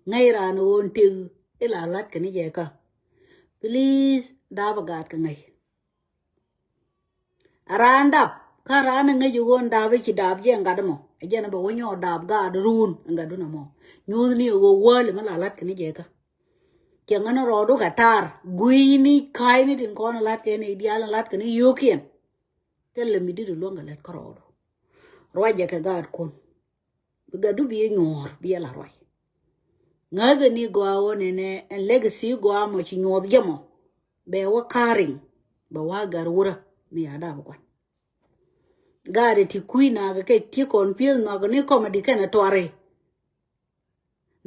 ngay ra no on tiu ila lat kan je ka please da ba gat ka ngay arandap ka ran nga ju gon da ba ci dab je ngadamo je na ba wonyo dab ga run ngadu na mo nyu ni go wal ma la lat kan je ka ke ngana ro do ka tar guini kai ni tin ko na lat ke ni dia la lat kan yokien telle mi diru lo ngalet ko ro roje ka gad kon gadu bi nyor bi la roy ngaga ni go awone ne en legacy go amo ci nyod jamo be wa karing ba wa garura mi ada ba kwan gade ti kuina ga ke ti kon pil no ga ni comedy kana tore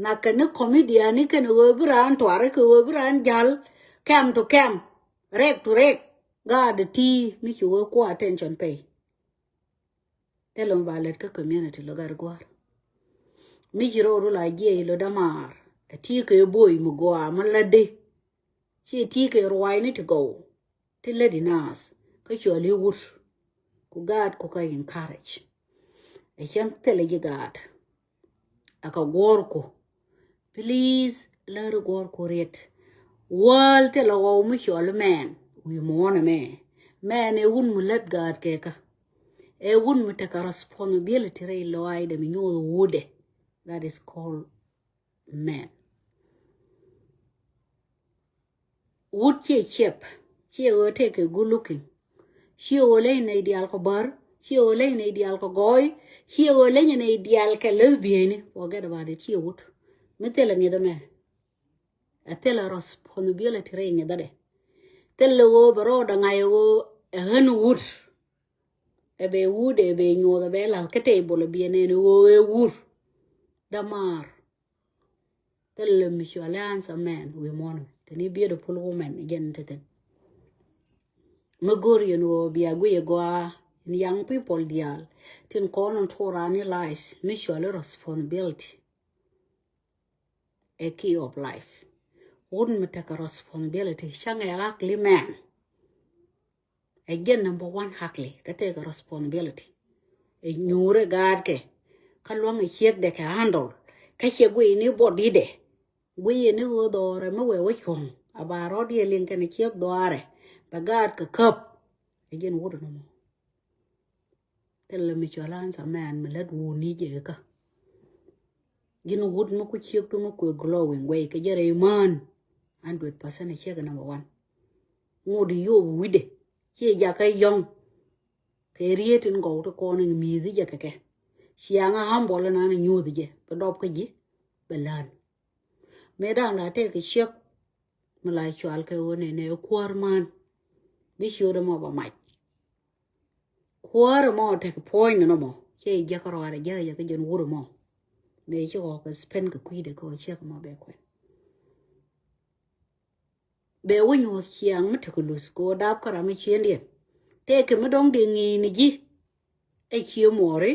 na kana comedian ni kana wo bran tore ko wo bran jal cam to cam rek to rek gade ti mi ci wo ko attention pay telon balet ka community lo gar gwar mi jiro ro la je lo damar ti ke boy mu go amalade ci ti ke roi ni to go ti le dinas ka chole wut ku gad ku ka encourage e chan tele je gad aka gor ko please la ro gor ko ret wal te lo go mu chole man we mona me man e un mu let gad ke ka e un mu take responsibility re lo ai de mi nyo wude that is called man would che chep che o take a good looking she o le ne ideal ko bar she o le ne ideal ko goy she o le ne ideal ka lesbian forget about it she would metela ne do me atela responsibility re ne dade tella wo baro da ngai wo hen wood e be wood e be nyo da be la ke table bi ne wo e wood damar tella mi sholansa man we mon tani beautiful woman again teten magori no biagwe goa in young people dial tin konon torani lies mutual responsibility a key of life wouldn't me take a responsibility shang a hackly man again number one hackly ka take a responsibility e nyure gad ke kalwang e chek de ka handle ka chegwe ni body de gwe ni wo dore ma we wo chon abaro die lin kan chek doare bagad ka kap again wood no mo tell me cholansa man me let wo ni je ka gin wood mo ku chek to mo ku glowing way ka jere man 100% chek number 1 ngodi yo wide che ja ka yong ke rietin go to ko ni mi di ja ke sianga hambol na na nyu di je ba dop ka ji belan me dang la te ke chek me la chwal ke wone ne kwar man bi shure mo ba mai kwar mo te ko point no mo che ja ka ro ara ja ka jon wuro mo me cho ko spend ko kuide ko chek mo be ko be won yo chiang me te ko lus ko dab kara me chien dien te ke me dong de ngi ni ji e chi mo re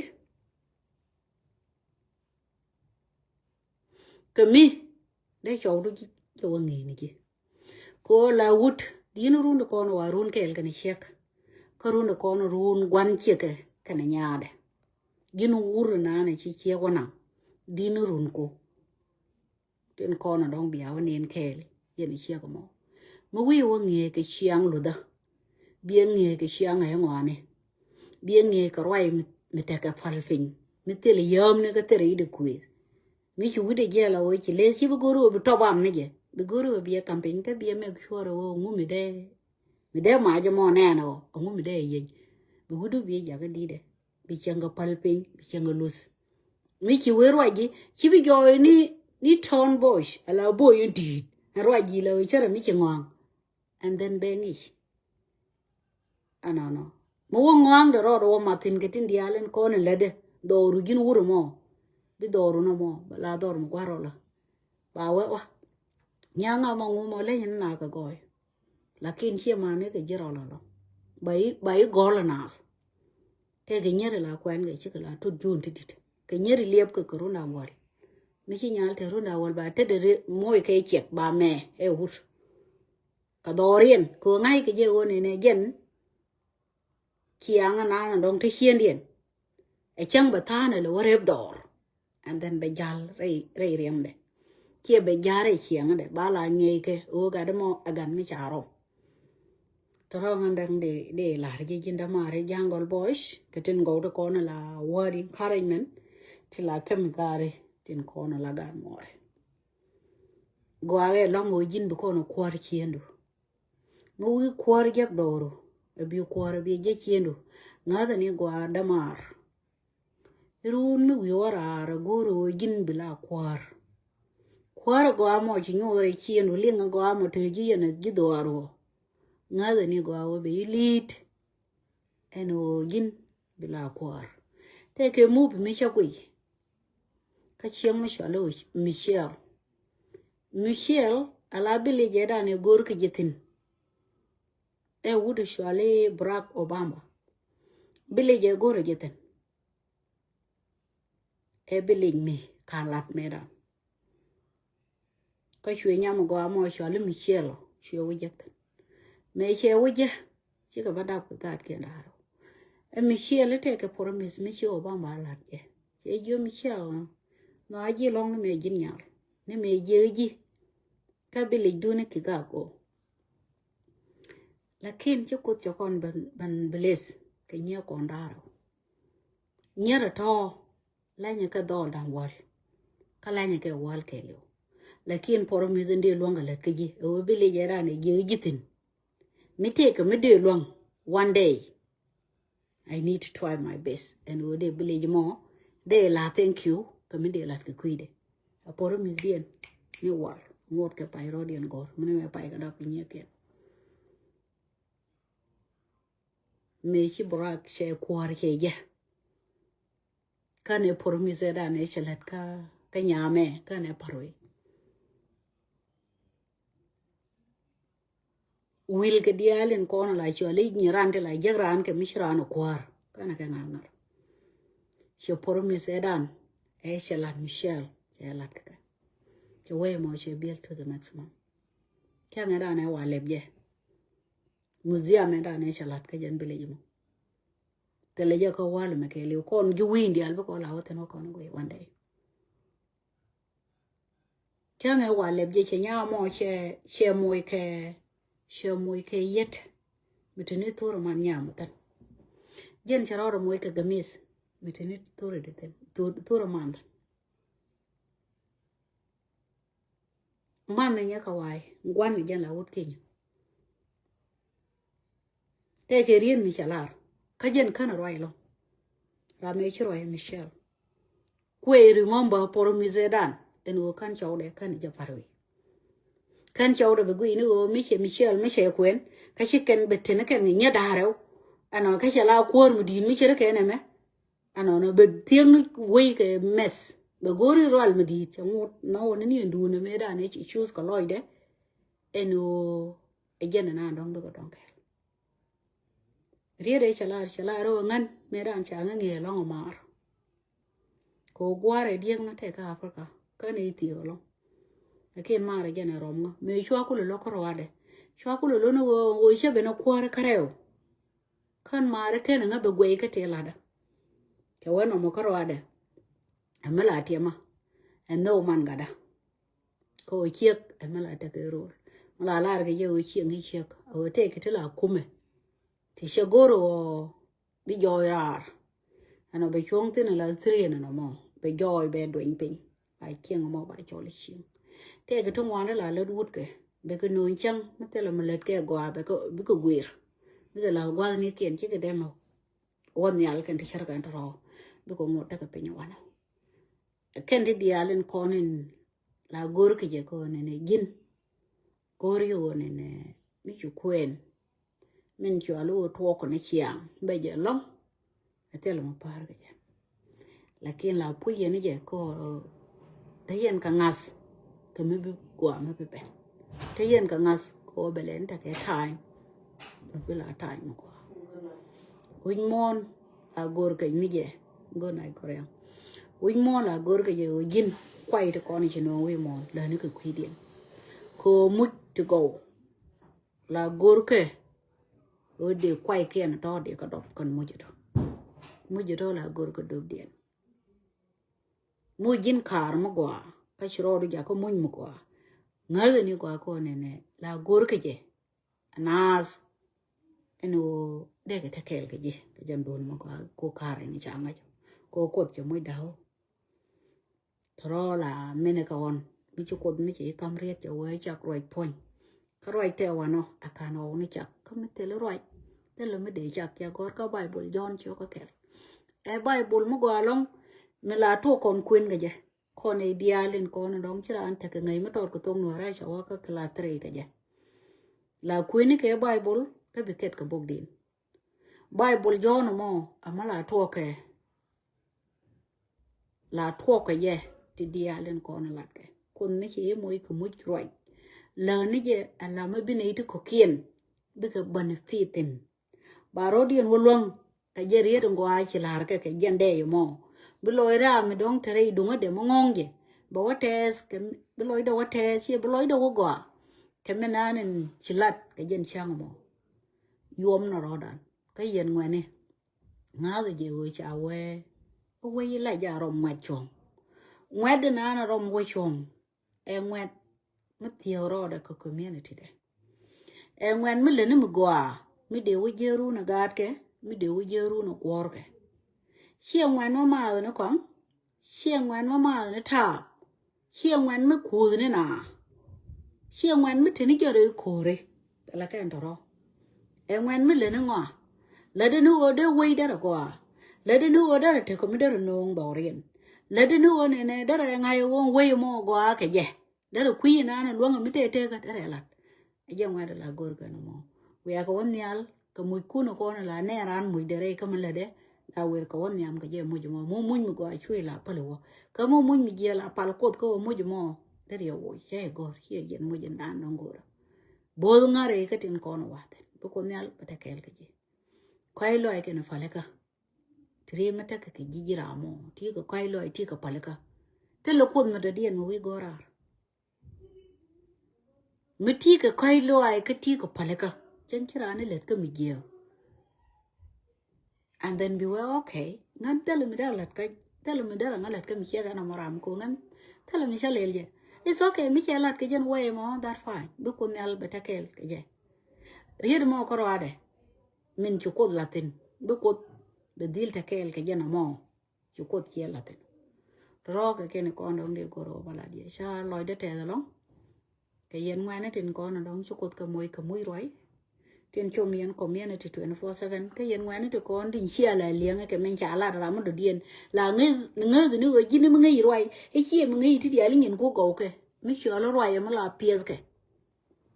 ke mi de cho do ji cho ngi ni ji ko la wut din run ko no warun kel kan chek ko run ko no run gwan cheke kan nyaade ginu wur na ne chi che wona din run ko ten ko no dong bia wonen kel yen che ko mo mo wi wo nge ke chiang lu da bien nge ke chiang ai ngwane bien nge ko roi mi te ka fal fin mi te le yom ne ka te ri de quiz mi chu de je la wo chi le chi bu guru bu to bam ne je bu guru bi campaign ka bi me sure wo ngu mi de ma je mo ne no ngu mi de ye bu gudu bi ja ga di de bi changa pal pin bi changa lus mi chi we roi ji chi bi jo ni ton bosh ala boy di roi ji la chara mi chi ngong and then bengi anano mo ngong de ro matin ke tin dialen ko ne lede do rugin wuro mo bi doru no mo la dor mo gwaro la ba we wa nyanga mo ngumo le na ka goy lakin che ma ne ke jiro la lo bai gol na te ke nyere la kwen ke chi la tu jun ti dit ke nyere liep ke corona wal mi chi nyal te runa wal ba te de moy ke chek ba me e hut ka dorien ko ngai ke je woni ne jen kianga na dong te hien dien e chang ba ta ne lo rep dor and then be jal re rem de chia be jare chiang de bala nge ke o ga de mo agan mi charo to ngan dang de la ge jinda mare jangol boys ketin go de kona la word encouragement tila kem gare tin kona la gan more go age long o jin bu kono kwar chiendu mo wi kwar jak doro e bi kwar bi je chiendu ngada ni go damar run mi wi ora ra goro jin bila kwar go amo chi nyore chiendu linga go amo te ji yana ji doro ngada ni go awo be lit eno jin bila kwar te ke mu bi mi chakwi ka chieng mi shalo Michelle ala bili jeda ne gor ke jitin e wudu shwale Barack Obama bili je gor jitin e bili mi kalat mera ka shwe nyam go amo shwale Michelle shwe wujet me she wuje ci ka bada ku gat ke ndaro e Michelle te ke promise Michelle Obama lat je je jo Michelle no aji long me jin nyal ne me jeji ka bili dune ki gago lakin chukut chokon ban bliss ke nye kondaro nyera to lanya ka dol dan wal ka lanya ke wal ke lo lakin poro mi zende longa la keji o bili jera ne je gitin mi take mi de long one day I need to try my best and wo de bili mo de la thank you ka mi de la ke kuide a poro mi dien ni wal ngot ke pai rodian gor mene me pai ka da pinye ke me chi Barack she kwar ke je kane promise da ne chelet ka nyame kane parwe wil ke dialen kono la chole ni rande la jagran ke mishrano kwar kana ka nganar she promise dan e chelat Michelle chelat ka ke way mo she build to the maximum kanga da ne wa lebje museum da ne chelat ka jen bile jimo teleja ko wala me ke le kon ju windi alba ko la wote no kon go one day kanga wa lebje che nya mo she moy ke yet mitini toro man nya mutan jen charoro moy ke gamis mitini toro de ten toro man man nya ka wai ngwan jen la wot kenya te ke rien mi chalar ka jen kana roi lo ra me chiro Michelle kweri ngomba poro mizedan en wo kan chawde kan ja farwi kan chawde be gui ni wo Michelle mi she kwen ka shiken betene kan nya daraw ano ka shala kwor mudin mi chere kene me ano no be tieng we ke mes be gori rol mudi ngot no ni ndu ne me da ne chi choose ko loide eno ejene na ndong do donke riede chala ro ngan me dan cha nge long mar ko gware dies na te ka Africa kan iti lo lakin mara jene romga me chwa kulo lo korwade chwa kulo lo no wo shebe no kware kareo kan mara ken nga be gwe ka te lada ke wono mo korwade amala tiema no man gada ko chiek amala te ke ro mala lar ge yo chiek ngi chiek o te ke tela kume ti shagoro bi joyar ano be chong tin la tri no mo be joy be doing pin ai chieng mo ba chole chieng te ke tong wan la le wut ke be ko no chang mate la malet ke gwa be ko bi ko gwir bi la gwa ni ken chi ke demo won yal ken ti char kan ro bi ko ngota ka pin wana ken di dialen konin la gor ke je ko ne gin gor yo ne mi chu kwen min chu alu to ko ne chiang be je long atel mo par ke lakin la puye ni je ko da yen ka ngas ke mi bi gwa mi be te yen ka ngas ko belen ta ke time bi la time ko win mon a gor ke mi je go na korea win mon la gor ke je gin kwai de ko ni no we mon la ni ko kwidien ko mu to go la gor ke o de kwai ke na to de ka do kon mu je to la gor ko do dien mu jin kar mo gwa ka chiro do ja ko mun mu kwa ngaze ni kwa ko ne la gor ke je nas eno de ke takel ke je ke jan don mo ko kare ni changa ko kot che mo dawo tro la mene ka on mi chu kot mi che kam riet che we chak roi pon ka roi te wa no akano ni chak ka mi te le roi te le mi de chak ya gor ka bible jon cho ka kel e bible mo go long me la to kon queen ga je kon e dialin kon dong chira an te ka ngai ma tor ko tong no ra cha wa ka kla tre ga je la queen ke bible ka bi ket ka bog din bible jon mo amala to ke la to ke je ti dialin kon la ke kon me che mo ko mu roi la ni je ala ma bi ne ti ko kien bi ka benefitin barodian wolong ka je ried ngo a chi lar ke jende yo mo bi loy ra mi dong tere dunga de mo ngonge bo wates ke bi loy do wates chi bi loy do go ke menanen chilat ke jen chang mo yom no rodan ka yen ngwane nga de je wo cha we la ja rom ma chong ngwed na na rom wo chong e ngwed ma tiyo ro da ko community de e ngwen mi le ni mi gwa mi de wo jeru na gad ke mi de wo jeru na kwor ke xie ngwen ma na kon xie ngwen ma na ta xie ngwen mi ku ni na xie ngwen mi tini jore kore la ka ndoro e ngwen mi le ni ngwa le de no de we da gwa le de no da te ko mi de no ngorien le de no ne da ngai wo we mo gwa ke je da ku na na lo mi te ka da la aja ngwa la gor ka no mo we ko won yal ka mu ku no ko na la ne ran mu de re ka ma le de la wer ko won yam ka je mu mo mu mi go a chui la pa lo ka mu mi je la pal ko ko mu mo de re wo che go hie je mu je dan no go bo ngare ka tin ko no wa te bu ko nyal pa ta kel ka je kai lo ai ke na fa le ka tri ma ta ka ki ji ra mo ti ko kai lo ai ti ka pa le ka te lo ko ma de dien mo wi go ra mi ti ka kai lo ai ka ti ko pa le ka chen kira ne let ka mi je and then we were okay ngan tell me that ka tell me that ngalat ka mi che ga na maram ko ngan tell me chale je it's okay mi che lat ka jen way mo that fine bu ko nyal betakel ka je ried mo ko rade min chu ko latin bu ko be dil takel ka je na mo chu ko che latin ro ka ken ko ndong de ko ro bala die sha loy de te lo ka yen ngwane tin ko na dong chu ko ka moy roi tin chom yen community 24/7 ka yen ngwane to ko ndin chia la liang ke men cha la ra mo do dien la nge ni wo jini mo ngi roi e chi mo ngi ti dia lingen ko go ke mi chi lo roi mo la pies ke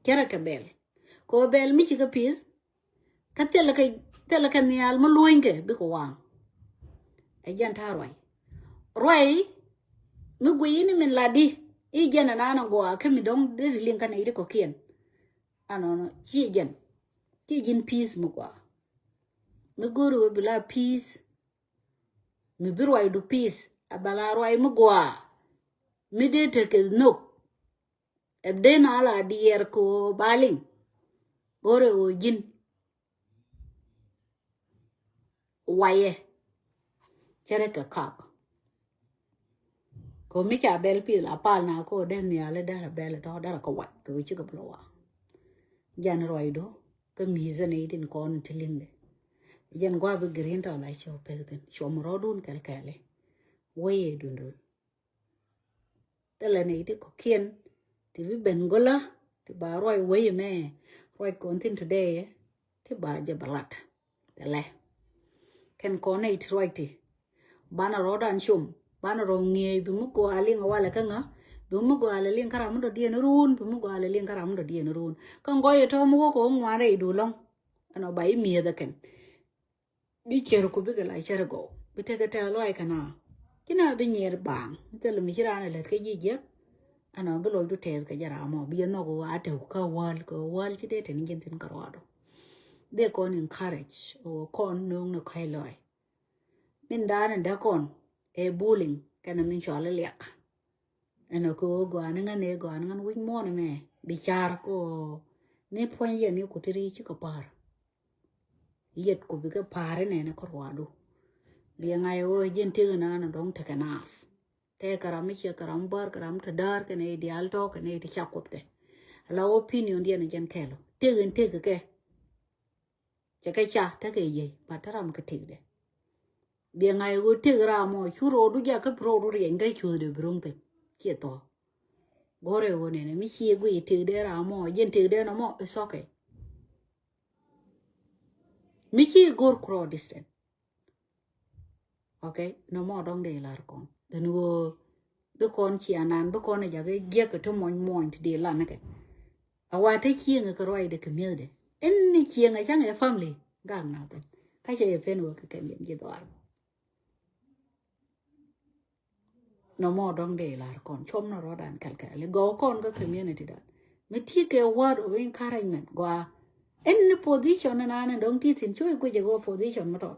kera ka bel ko bel mi chi ka pies ka tele ka nial mo luinge bi ko wa e jan ta roi mi gwi ni min la di i jana na go ka mi dong de lingen kan ide ko kien ano no chi jen ti jin peace mo kwa mi guru bila peace mi birwai du peace abala roi mo gwa mi de te ke no ebde na ala dier ko baling gore o jin waye chere ka kak ko mi cha bel pi la pal na ko den ya le da bel to da ko wat ko chi ko blowa jan roi do ka mi zane din kon tilinde jen gwa be green to la cho pegden chom rodun kal kale waye dundun tele ne ite ko kien ti vi ben gola ti ba roi waye me roi kon tin today ti ba je balat tele ken ko ne it roi ti bana rodan chum bana ro ngie bi mu ko aling wala ka nga bi mu go ala ling karam do dien run bi mu go ala ling karam do dien run kan go ye to mu ko ngware du long ano bai mi da ken bi cher ko bi ga cher go bi te ga ta loi kana kina bi nyer bang te lo mi jira na le ke ji je ano bi lo du tes ga jara mo bi no go ate ka wal chi de tin gin tin karwado de ko encourage o kon nung no kai loi min da na da kon e bullying kana min chole lek ano ko go anan win mo na me bi char ko ne pon ye ni ku tiri chi ko par yet ko bi ga pare ne na ko wadu bi ngai o jen ti na na dong te kanas te karam che karam bar karam ta dar ke ne di alto ke ne di chakot ke la opinion dia ne jan kelo tegen tege ke ke cha ta ke ye pataram ke tigde bi ngai go tigra mo churo du ja ke pro du ye ngai chu de brunte ke to gore wo ne mi chi go tigde ra mo jen tigde no mo is okay mi chi gor kro distant okay no mo dong de lar kon den wo be kon chi anan be kon ja ge ge ke to mon de la ne ke awa te chi nge ko roi de ke mi de en ni chi nge chang e family gang na te ka che fen wo ke mi ge do no mo dong de lar kon chom no ro dan kal kal go kon ga community da me ti ke word of encouragement gwa en position na na dong ti tin chui ko je go position mo to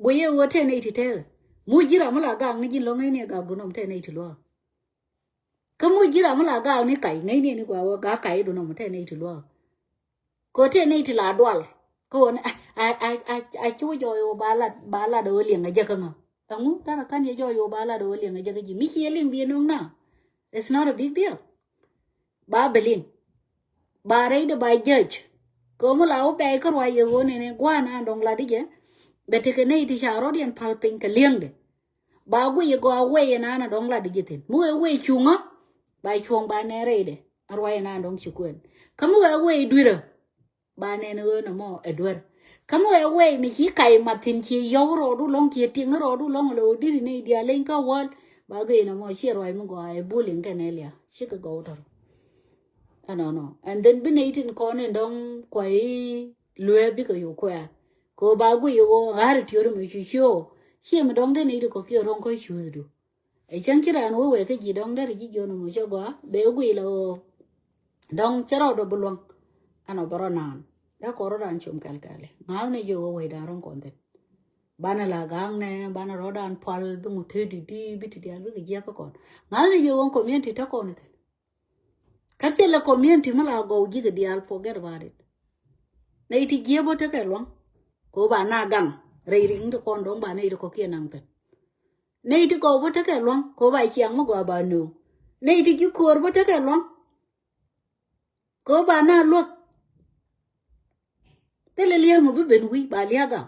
go ye wo te ne ti te mu jira mala gang ni jin lo ngai ne ga bu no te ne ti lo ka mu jira mala ga ni kai ngai ne ni gwa ga kai du no te ne ti lo ko te ne ti la dwal ko ne a chu jo yo ba la do li ngai je ka ngo ngu ta kan ye jo yo ba la do li ngai je ka ji mi chi ling bi no na it's not a big deal ba belin ba re de ba judge ko mu la o pe ko wa ye wo ne gwa na dong la di je bete ke nei ti cha ro dien pal pin ke lieng de ba gu ye go we na dong la di jitin mu we chunga ba chung ba ne re de arwa na dong chi kwen kamu we dwira ba ne no no mo edwer kamu we mi chi kai ma tin chi yo ro du long chi ting ro du long lo di ne dia len ka wal ba gu no mo chi ro mu go ai bu ling ke ne lia chi ka go tor no and then bin eighteen kon dong kwai lue bi ko yo kwa ko ba gu yo har ti ro mi chi mi dong de ne ko ki ron ko chu du e chan kira no we ke ji dong da ji jo no mo cho gwa be gu lo dong chero do bulong ano baro nan da ko ro dan chum kal kale mal ne yo we da ron kon de bana la gang ne bana ro dan pal bu mu te di bi ti dia bi ge ko kon mal ne yo ko mien ti ta ko ne kate la community mala go jiga dial forget about it na iti giebo te ke long ko ba na gang re ring de kon dong ba ne ko ke nang te ne iti ko bo te ke long ko ba chiang mo go ba no ne iti ki kor bo te ke long ko ba na lo te le lia mo bi ben wi ba lia ga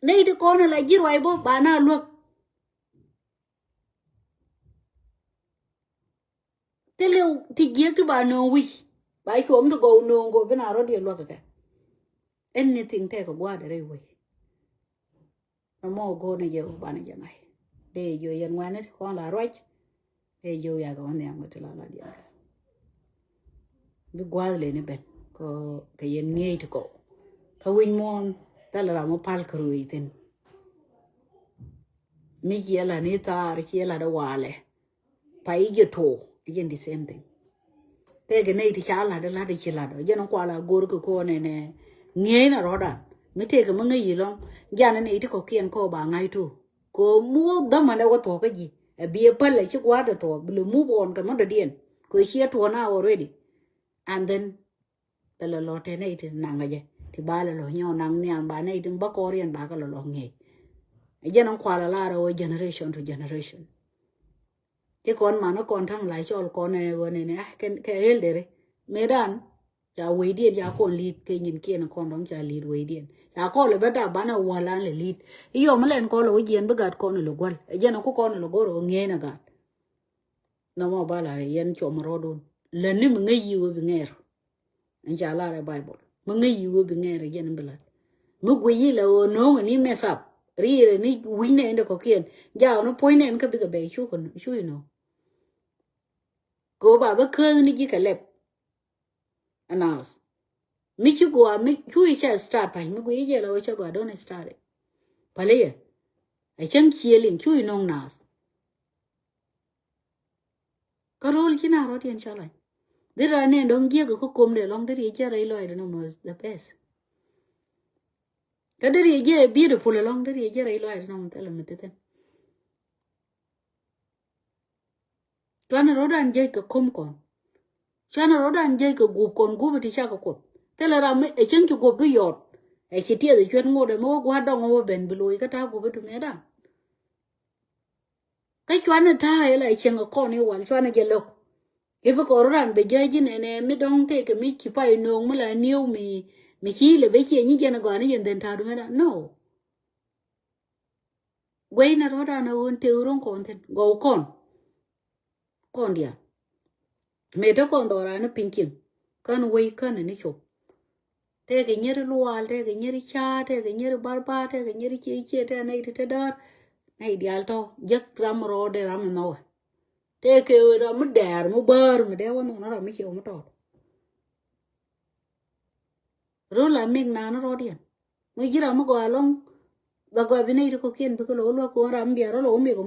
ne iti ko na la jirwai bo ba na lo te le ti gie ki ba no wi ba chom to go no go bina ro di lo ka anything te ko gwa de re wi no mo go ne je ba ne je nai de yo yen wan ne ko la ro de yo ya go ne am te la la dia ka bi gwa le ne ben ko ke yen nge to ko ka win mon ta la mo pal kru iten mi je la ni ta ri je la da wale pa i je to again the same thing te ge nei ti cha la de la de chi la do je no kwa la gor ko ne ne nge na ro da mi te ge mo nge yi long ja ne nei ti ko kien ko ba ngai tu ko mu da ma ne ko to ke ji e bi pa le chi kwa de to blu mu bon ka mo de dien ko chi to na already and then the lo te nei ti na nga je ti ba le lo nyo nang nyang ba nei ding ba ko rien ba ka lo nge je no kwa la ro generation to generation cái con mà nó còn thằng lại cho con này cái hell đấy mấy đàn já quay điện já con lead cái nhìn kia nó con đóng já lead quay điện já con là bắt đầu bán ở ngoài là lead iyo mà lên con là quay điện bắt gạt con là qual giờ nó có con là có rồi nghe nó gạt nó mà bảo là yên cho mà rồi lần này mình nghe yêu với nghe rồi anh trả lại Bible mình nghe yêu với nghe rồi giờ nó bảo mức quay là nó mà ní mess up ri ni win ne ndo ko kien ja no point ne ka biga be chu kon chu no ko ba ba ke ni ji ka lep anas mi chu go mi chu i cha start pa mi go ye la o cha go don start pale ye ai chang chi lin chu i nong nas ka rol chi na ro tien cha lai de ra ne dong ge ko kom de long de ri cha rai loi de no was the best ka de ri ge beautiful long de ri cha rai loi de no ta la meteten Chana roda anje ka kom kon. Chana roda anje ka gup kon gup ti cha ka kop. Tela ra me e chen chu gup du yot. E chitia de chwen ngode mo gwa dong o ben biloi ka ta gup tu me da. cái choan ta là chừng con này hoàn choan cái lô cái bữa có ran bây giờ chứ này mới đong cái mi chỉ phải nông mới là nhiều mi chỉ là bây giờ như thế nào gọi nó dân ta đúng không no quay nó đó nó hơn tiêu rong con thế gấu con dia mẹ đó con đó là nó pinkin con quay con này nó chụp thế cái nhớ lual thế cái nhớ cha thế cái nhớ barba thế cái nhớ chi thế này thế đó này đi alto giấc ram ro de ram no thế cái ram đẻ mu bar mà đeo nó ram chịu mà trọt rồi là mình nó ro đi mới chỉ ram go along và go bên này có kiên có lỗ lo có ram bia rồi lỗ mi có